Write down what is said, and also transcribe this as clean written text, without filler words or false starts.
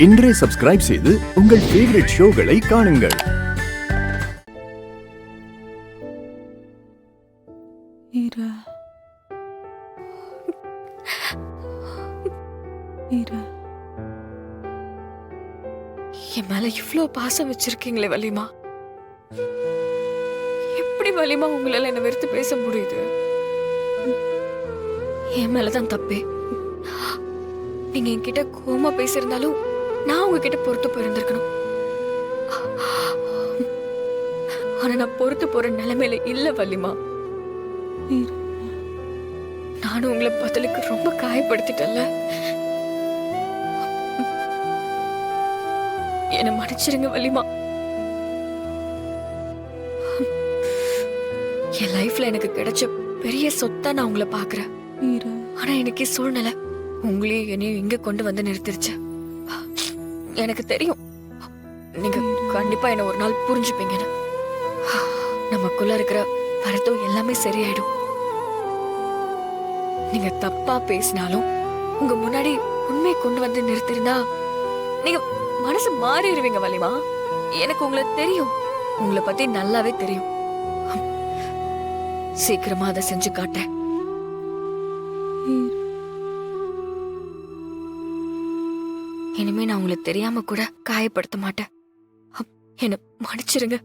இன்றே சப்ஸ்கிரைப் செய்து உங்கள் ஃபேவரட் ஷோகளை காணுங்கள். என் மேல இவ்ளோ பாசம் வச்சிருக்கீங்களே வலிமா, எப்படி வலிமா உங்களால என்ன வெறுத்து பேச முடியுது? என் மேலதான் தப்பே. நீங்க என்கிட்ட கோவமா பேசியிருந்தாலும் நான் உங்ககிட்ட பொறுத்து போயிருந்திருக்கணும். ஆனா நான் பொறுத்து போற நிலைமையில இல்ல வலிமா. நானும் உங்களை பதிலுக்கு ரொம்ப காயப்படுத்திட்டேன்ல. என்ன மன்னிச்சிருங்க வலிமா. என் லைஃப்ல எனக்கு கிடைச்ச பெரிய சொத்தா நான் உங்களை பாக்குறேன். ஆனா எனக்கு சூழ்நிலை உங்களையும் என்னையும் இங்க கொண்டு வந்து நிறுத்திருச்சு. எனக்கு தெரியும் நீங்க கண்டிப்பா என்ன ஒரு நாள் புரிஞ்சுப்பீங்கன்னு. நமக்குள்ள இருக்கிற வருத்தம் எல்லாமே சரியாயிடும். நீங்க தப்பா பேசினாலும் உங்க முன்னாடி உண்மையை கொண்டு வந்து நிறுத்திருந்தா நீங்க மனசு மாறிடுவீங்க வலிமா. எனக்கு உங்களை தெரியும், உங்களை பத்தி நல்லாவே தெரியும். சீக்கிரமா அதை செஞ்சு காட்டேன். இனிமே நான் உங்களை தெரியாம கூட காயப்படுத்த மாட்டேன். என்ன மன்னிச்சிருங்க.